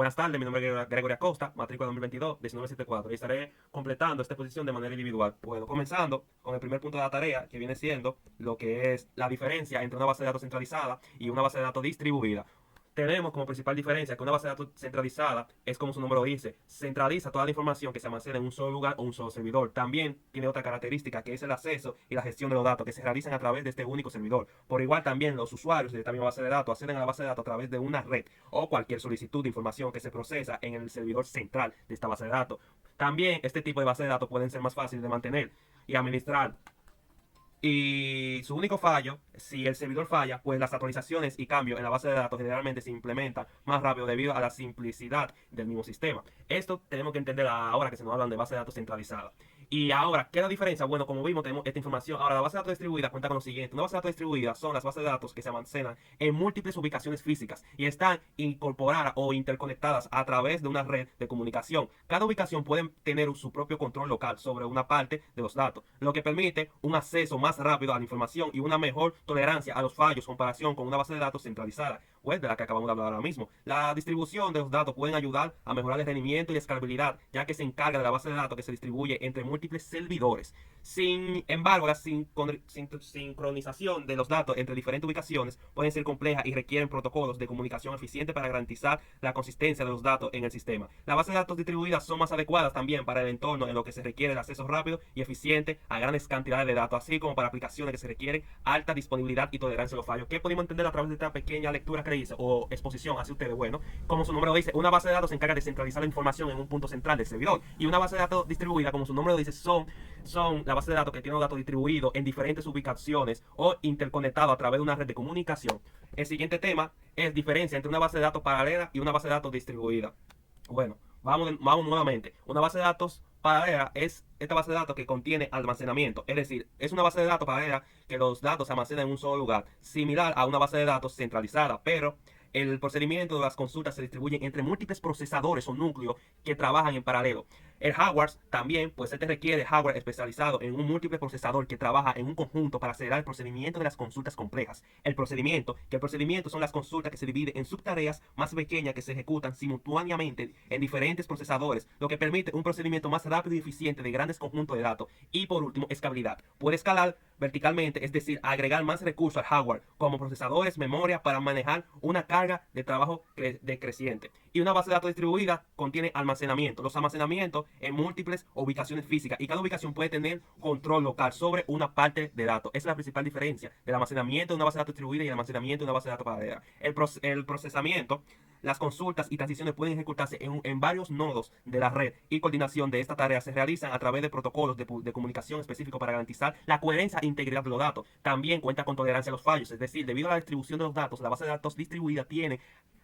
Buenas tardes, mi nombre es Gregorio Acosta, matrícula 2022, 1974, y estaré completando esta exposición de manera individual. Bueno, comenzando con el primer punto de la tarea, que viene siendo lo que es la diferencia entre una base de datos centralizada y una base de datos distribuida. Tenemos como principal diferencia que una base de datos centralizada es como su nombre lo dice, centraliza toda la información que se almacena en un solo lugar o un solo servidor. También tiene otra característica que es el acceso y la gestión de los datos que se realizan a través de este único servidor. Por igual también los usuarios de esta misma base de datos acceden a la base de datos a través de una red o cualquier solicitud de información que se procesa en el servidor central de esta base de datos. También este tipo de base de datos pueden ser más fáciles de mantener y administrar, y su único fallo, si el servidor falla, pues las actualizaciones y cambios en la base de datos generalmente se implementan más rápido debido a la simplicidad del mismo sistema. Esto tenemos que entender ahora que se nos hablan de base de datos centralizada. Y ahora, ¿qué es la diferencia? Bueno, como vimos, tenemos esta información. Ahora, la base de datos distribuida cuenta con lo siguiente. Una base de datos distribuida son las bases de datos que se almacenan en múltiples ubicaciones físicas y están incorporadas o interconectadas a través de una red de comunicación. Cada ubicación puede tener su propio control local sobre una parte de los datos, lo que permite un acceso más rápido a la información y una mejor tolerancia a los fallos en comparación con una base de datos centralizada, pues de la que acabamos de hablar ahora mismo. La distribución de los datos pueden ayudar a mejorar el rendimiento y la escalabilidad, ya que se encarga de la base de datos que se distribuye entre múltiples servidores. Sin embargo, la sincronización de los datos entre diferentes ubicaciones pueden ser complejas y requieren protocolos de comunicación eficientes para garantizar la consistencia de los datos en el sistema. Las bases de datos distribuidas son más adecuadas también para el entorno en lo que se requiere el acceso rápido y eficiente a grandes cantidades de datos, así como para aplicaciones que se requieren alta disponibilidad y tolerancia a los fallos. ¿Qué podemos entender a través de esta pequeña lectura que dice o exposición hacia ustedes? Bueno, como su nombre lo dice, una base de datos se encarga de centralizar la información en un punto central del servidor, y una base de datos distribuida, como su nombre lo dice, son la base de datos que tiene los datos distribuidos en diferentes ubicaciones o interconectados a través de una red de comunicación. El siguiente tema es diferencia entre una base de datos paralela y una base de datos distribuida. Bueno, vamos nuevamente. Una base de datos paralela es esta base de datos que contiene almacenamiento, es decir, es una base de datos paralela que los datos se almacenan en un solo lugar, similar a una base de datos centralizada, pero el procedimiento de las consultas se distribuye entre múltiples procesadores o núcleos que trabajan en paralelo. El hardware también, pues este requiere hardware especializado en un múltiple procesador que trabaja en un conjunto para acelerar el procedimiento de las consultas complejas. El procedimiento son las consultas que se dividen en subtareas más pequeñas que se ejecutan simultáneamente en diferentes procesadores, lo que permite un procedimiento más rápido y eficiente de grandes conjuntos de datos. Y por último, escalabilidad. Puede escalar verticalmente, es decir, agregar más recursos al hardware, como procesadores, memoria, para manejar una carga de trabajo decreciente. Y una base de datos distribuida contiene almacenamiento. Los almacenamientos en múltiples ubicaciones físicas, y cada ubicación puede tener control local sobre una parte de datos. Esa es la principal diferencia del almacenamiento de una base de datos distribuida y el almacenamiento de una base de datos paralela. El procesamiento, las consultas y transiciones pueden ejecutarse en varios nodos de la red, y coordinación de esta tarea se realizan a través de protocolos de comunicación específicos para garantizar la coherencia e integridad de los datos. También cuenta con tolerancia a los fallos, es decir, debido a la distribución de los datos, la base de datos distribuida tiene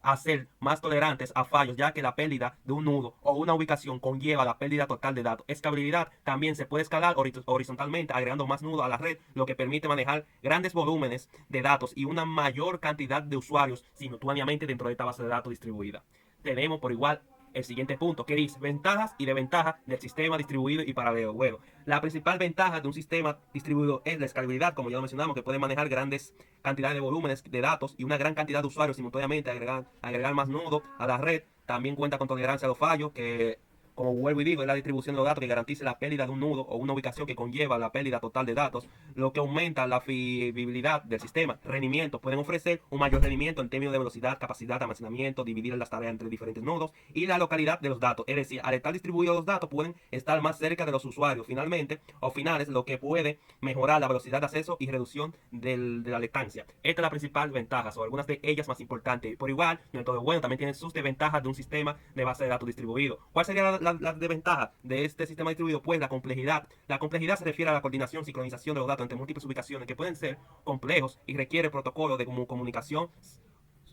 a ser más tolerantes a fallos, ya que la pérdida de un nudo o una ubicación conlleva la pérdida total de datos. Escalabilidad, también se puede escalar horizontalmente agregando más nudos a la red, lo que permite manejar grandes volúmenes de datos y una mayor cantidad de usuarios simultáneamente dentro de esta base de datos distribuida. Tenemos por igual el siguiente punto, que dice ventajas y desventajas del sistema distribuido y paralelo. Bueno, la principal ventaja de un sistema distribuido es la escalabilidad, como ya lo mencionamos, que puede manejar grandes cantidades de volúmenes de datos y una gran cantidad de usuarios simultáneamente, agregar más nodos a la red. También cuenta con tolerancia a los fallos, que, como vuelvo y digo, es la distribución de los datos que garantice la pérdida de un nudo o una ubicación que conlleva la pérdida total de datos, lo que aumenta la fiabilidad del sistema. Rendimiento, pueden ofrecer un mayor rendimiento en términos de velocidad, capacidad de almacenamiento, dividir las tareas entre diferentes nodos, y la localidad de los datos, es decir, al estar distribuidos los datos pueden estar más cerca de los usuarios finalmente o finales, lo que puede mejorar la velocidad de acceso y reducción de la latencia. Esta es la principal ventaja, o algunas de ellas más importantes. Por igual, no es todo bueno, también tiene sus desventajas de un sistema de base de datos distribuido. ¿Cuál sería la desventaja de este sistema distribuido? Pues la complejidad. La complejidad se refiere a la coordinación, sincronización de los datos entre múltiples ubicaciones, que pueden ser complejos y requiere protocolos de comunicación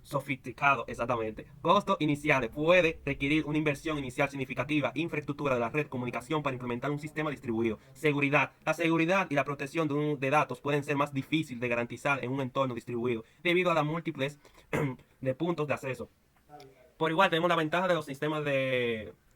sofisticado, exactamente. Costos iniciales, puede requerir una inversión inicial significativa, infraestructura de la red, comunicación para implementar un sistema distribuido. Seguridad, la seguridad y la protección de datos pueden ser más difíciles de garantizar en un entorno distribuido debido a las múltiples de puntos de acceso. Por igual tenemos la ventaja de los sistemas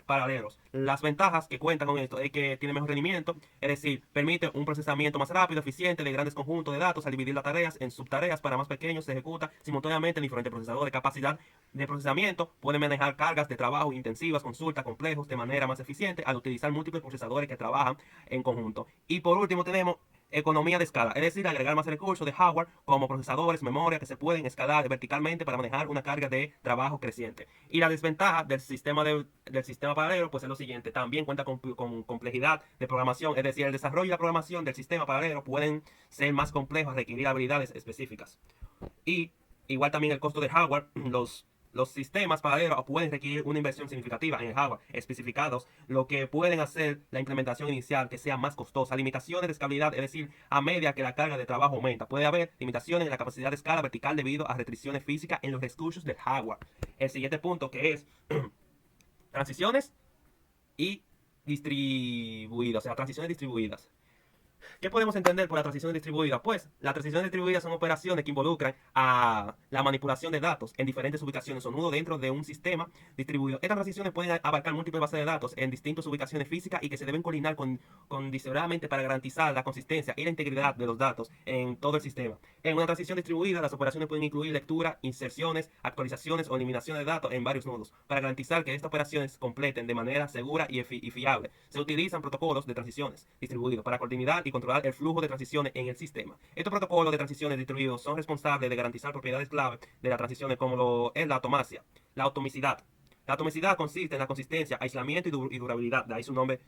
paralelos. Las ventajas que cuentan con esto es que tiene mejor rendimiento, es decir, permite un procesamiento más rápido, eficiente de grandes conjuntos de datos. Al dividir las tareas en subtareas para más pequeños, se ejecuta simultáneamente en diferentes procesadores. Capacidad de procesamiento: puede manejar cargas de trabajo intensivas, consultas complejos de manera más eficiente al utilizar múltiples procesadores que trabajan en conjunto. Y por último tenemos economía de escala, es decir, agregar más recursos de hardware como procesadores, memoria, que se pueden escalar verticalmente para manejar una carga de trabajo creciente. Y la desventaja del sistema paralelo pues es lo siguiente: también cuenta con complejidad de programación, es decir, el desarrollo y la programación del sistema paralelo pueden ser más complejos, requerir habilidades específicas. Y igual también el costo del hardware. Los sistemas paralelos pueden requerir una inversión significativa en el hardware especificados, lo que pueden hacer la implementación inicial que sea más costosa. Limitaciones de escalabilidad, es decir, a medida que la carga de trabajo aumenta, puede haber limitaciones en la capacidad de escala vertical debido a restricciones físicas en los recursos del hardware. El siguiente punto, que es transiciones y distribuidas, o sea, transiciones distribuidas. ¿Qué podemos entender por la transición distribuida? Pues las transiciones distribuidas son operaciones que involucran a la manipulación de datos en diferentes ubicaciones o nudos dentro de un sistema distribuido. Estas transiciones pueden abarcar múltiples bases de datos en distintas ubicaciones físicas y que se deben coordinar condicionadamente para garantizar la consistencia y la integridad de los datos en todo el sistema. En una transición distribuida, las operaciones pueden incluir lectura, inserciones, actualizaciones o eliminación de datos en varios nodos. Para garantizar que estas operaciones completen de manera segura y fiable, se utilizan protocolos de transiciones distribuidos para coordinar y controlar el flujo de transiciones en el sistema. Estos protocolos de transiciones distribuidos son responsables de garantizar propiedades clave de las transiciones como lo es la atomicidad. La atomicidad consiste en la consistencia, aislamiento y durabilidad, de ahí su nombre.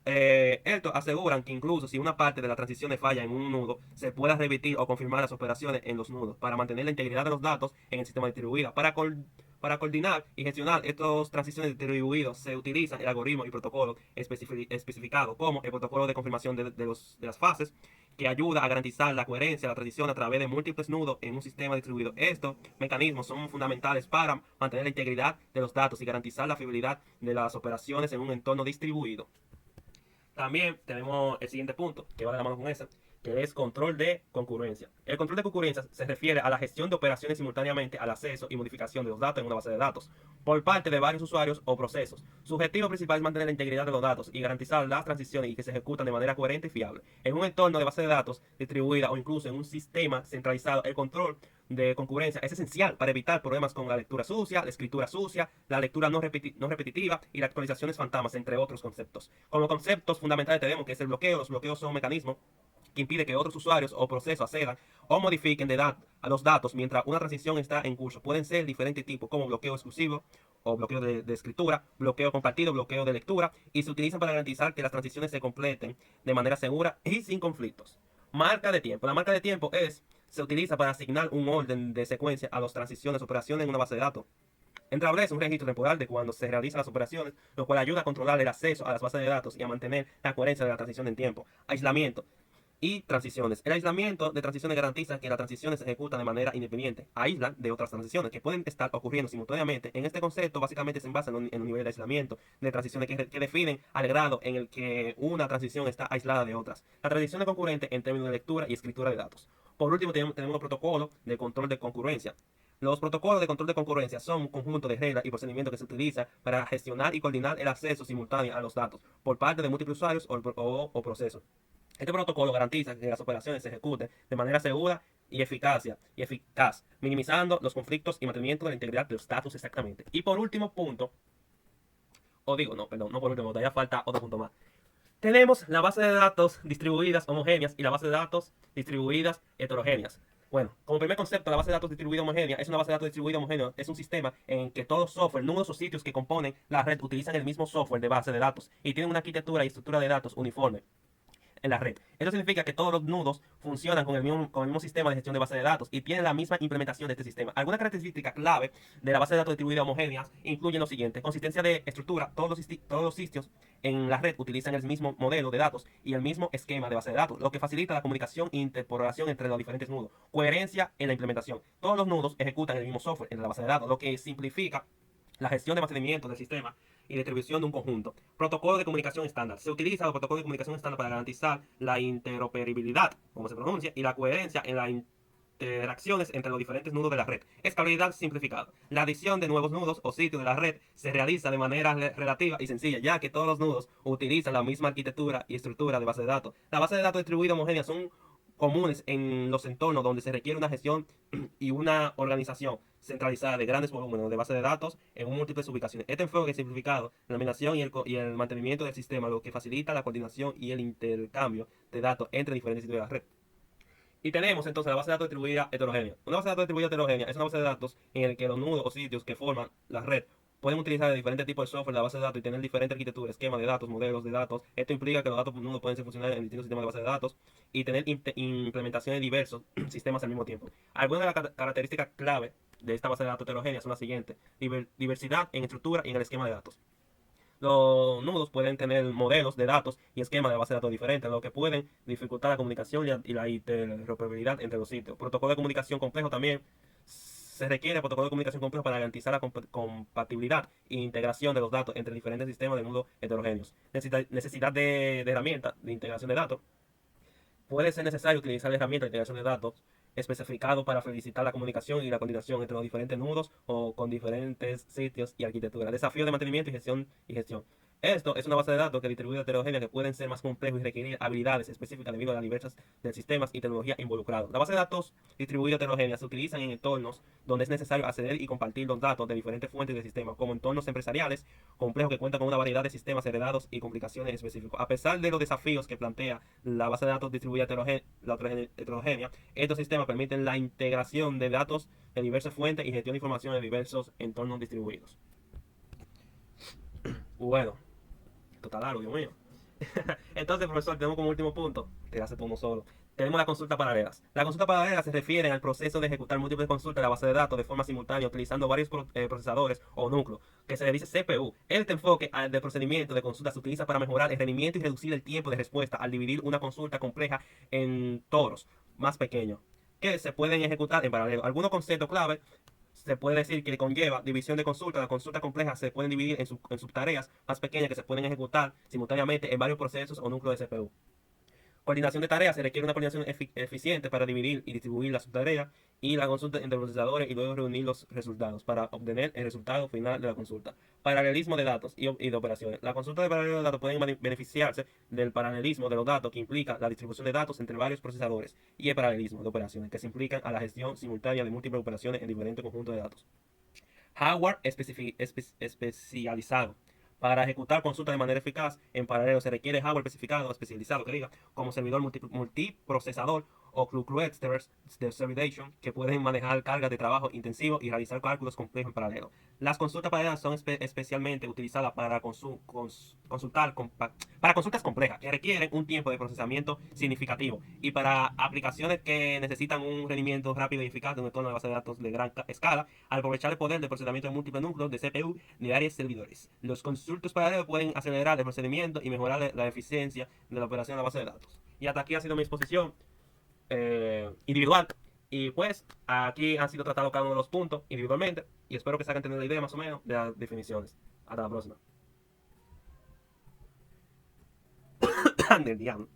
Estos aseguran que incluso si una parte de la transición falla en un nudo, se pueda repetir o confirmar las operaciones en los nudos para mantener la integridad de los datos en el sistema distribuido. Para coordinar y gestionar estas transiciones distribuidas se utilizan el algoritmo y protocolo especificado como el protocolo de confirmación de las fases, que ayuda a garantizar la coherencia de la transición a través de múltiples nudos en un sistema distribuido. Estos mecanismos son fundamentales para mantener la integridad de los datos y garantizar la fiabilidad de las operaciones en un entorno distribuido. También tenemos el siguiente punto, que va de la mano con ese, que es control de concurrencia. El control de concurrencia se refiere a la gestión de operaciones simultáneamente al acceso y modificación de los datos en una base de datos por parte de varios usuarios o procesos. Su objetivo principal es mantener la integridad de los datos y garantizar las transiciones y que se ejecutan de manera coherente y fiable. En un entorno de base de datos distribuida o incluso en un sistema centralizado, el control de concurrencia es esencial para evitar problemas con la lectura sucia, la escritura sucia, la lectura no repetitiva y las actualizaciones fantasmas, entre otros conceptos. Como conceptos fundamentales tenemos que es el bloqueo. Los bloqueos son mecanismos que impide que otros usuarios o procesos accedan o modifiquen a los datos mientras una transición está en curso. Pueden ser diferentes tipos, como bloqueo exclusivo o bloqueo de escritura, bloqueo compartido, bloqueo de lectura, y se utilizan para garantizar que las transiciones se completen de manera segura y sin conflictos. Marca de tiempo. La marca de tiempo se utiliza para asignar un orden de secuencia a las transiciones, operaciones en una base de datos. Establece un registro temporal de cuando se realizan las operaciones, lo cual ayuda a controlar el acceso a las bases de datos y a mantener la coherencia de la transición en tiempo. Aislamiento y transiciones. El aislamiento de transiciones garantiza que las transiciones se ejecutan de manera independiente, aíslan de otras transiciones que pueden estar ocurriendo simultáneamente. En este concepto básicamente se basa en un nivel de aislamiento de transiciones que definen al grado en el que una transición está aislada de otras. La transición es concurrente en términos de lectura y escritura de datos. Por último tenemos los protocolos de control de concurrencia. Los protocolos de control de concurrencia son un conjunto de reglas y procedimientos que se utilizan para gestionar y coordinar el acceso simultáneo a los datos por parte de múltiples usuarios o procesos. Este protocolo garantiza que las operaciones se ejecuten de manera segura y eficaz, minimizando los conflictos y mantenimiento de la integridad de los datos exactamente. Y por último punto, no por último, todavía falta otro punto más. Tenemos la base de datos distribuidas homogéneas y la base de datos distribuidas heterogéneas. Bueno, como primer concepto, la base de datos distribuida homogénea es una base de datos distribuida homogénea. Es un sistema en que todo software, nudos o sitios que componen la red utilizan el mismo software de base de datos y tienen una arquitectura y estructura de datos uniforme en la red. Esto significa que todos los nudos funcionan con el mismo sistema de gestión de base de datos y tienen la misma implementación de este sistema. Algunas características clave de la base de datos distribuida homogénea incluyen lo siguiente: consistencia de estructura. Todos los sitios en la red utilizan el mismo modelo de datos y el mismo esquema de base de datos, lo que facilita la comunicación e interpolación entre los diferentes nudos. Coherencia en la implementación. Todos los nudos ejecutan el mismo software en la base de datos, lo que simplifica la gestión de mantenimiento del sistema y distribución de un conjunto. Protocolo de comunicación estándar. Se utiliza el protocolo de comunicación estándar para garantizar la interoperabilidad, como se pronuncia, y la coherencia en la interacciones entre los diferentes nudos de la red. Escalabilidad simplificada. La adición de nuevos nudos o sitios de la red se realiza de manera relativa y sencilla, ya que todos los nudos utilizan la misma arquitectura y estructura de base de datos. Las bases de datos distribuidas homogéneas son comunes en los entornos donde se requiere una gestión y una organización centralizada de grandes volúmenes de bases de datos en múltiples ubicaciones. Este enfoque simplificado, la laminación y el mantenimiento del sistema, lo que facilita la coordinación y el intercambio de datos entre diferentes sitios de la red. Y tenemos entonces la base de datos distribuida heterogénea. Una base de datos distribuida heterogénea es una base de datos en la que los nudos o sitios que forman la red pueden utilizar diferentes tipos de software de la base de datos y tener diferentes arquitecturas, esquemas de datos, modelos de datos. Esto implica que los datos nudos pueden funcionar en distintos sistemas de base de datos y tener implementaciones de diversos sistemas al mismo tiempo. Algunas de las características clave de esta base de datos heterogénea son las siguientes: diversidad en estructura y en el esquema de datos. Los nudos pueden tener modelos de datos y esquemas de base de datos diferentes, lo que pueden dificultar la comunicación y la interoperabilidad entre los sitios. Protocolo de comunicación complejo también. Se requiere protocolo de comunicación complejo para garantizar la compatibilidad e integración de los datos entre diferentes sistemas de nudos heterogéneos. Necesidad de herramientas de integración de datos. Puede ser necesario utilizar herramientas de integración de datos especificado para felicitar la comunicación y la coordinación entre los diferentes nudos o con diferentes sitios y arquitecturas. Desafíos de mantenimiento y gestión. Esto es una base de datos que distribuye heterogénea que pueden ser más complejos y requerir habilidades específicas debido a las diversas de sistemas y tecnologías involucrados. La base de datos distribuida heterogénea se utilizan en entornos donde es necesario acceder y compartir los datos de diferentes fuentes de sistemas, como entornos empresariales complejos que cuentan con una variedad de sistemas heredados y complicaciones específicas. A pesar de los desafíos que plantea la base de datos distribuida heterogénea, estos sistemas permiten la integración de datos de diversas fuentes y gestión de información de diversos entornos distribuidos. Bueno, esto está largo, Dios mío. Entonces, profesor, tenemos como último punto, que hace por uno solo. Tenemos las consultas paralelas. Las consultas paralelas se refieren al proceso de ejecutar múltiples consultas de la base de datos de forma simultánea utilizando varios procesadores o núcleos, que se le dice CPU. Este enfoque del procedimiento de consulta se utiliza para mejorar el rendimiento y reducir el tiempo de respuesta al dividir una consulta compleja en toros más pequeños, que se pueden ejecutar en paralelo. Algunos conceptos clave se puede decir que conlleva división de consultas. Las consultas complejas se pueden dividir en subtareas más pequeñas que se pueden ejecutar simultáneamente en varios procesos o núcleos de CPU. Coordinación de tareas. Se requiere una coordinación eficiente para dividir y distribuir las subtareas y la consulta entre procesadores y luego reunir los resultados para obtener el resultado final de la consulta. Paralelismo de datos y de operaciones. La consulta de paralelo de datos pueden beneficiarse del paralelismo de los datos, que implica la distribución de datos entre varios procesadores, y el paralelismo de operaciones, que se implican a la gestión simultánea de múltiples operaciones en diferentes conjuntos de datos. Hardware especializado. Para ejecutar consultas de manera eficaz en paralelo se requiere hardware especializado que diga, como servidor multiprocesador o clusters de servidation, que pueden manejar cargas de trabajo intensivo y realizar cálculos complejos en paralelo. Las consultas paralelas son especialmente utilizadas para para consultas complejas que requieren un tiempo de procesamiento significativo y para aplicaciones que necesitan un rendimiento rápido y eficaz de un entorno de base de datos de gran escala, al aprovechar el poder de procesamiento de múltiples núcleos de CPU de varios servidores. Los consultos paralelos pueden acelerar el procedimiento y mejorar la eficiencia de la operación de la base de datos. Y hasta aquí ha sido mi exposición individual. Y pues aquí han sido tratados cada uno de los puntos individualmente. Y espero que se hagan tener la idea más o menos de las definiciones. Hasta la próxima. Del diablo.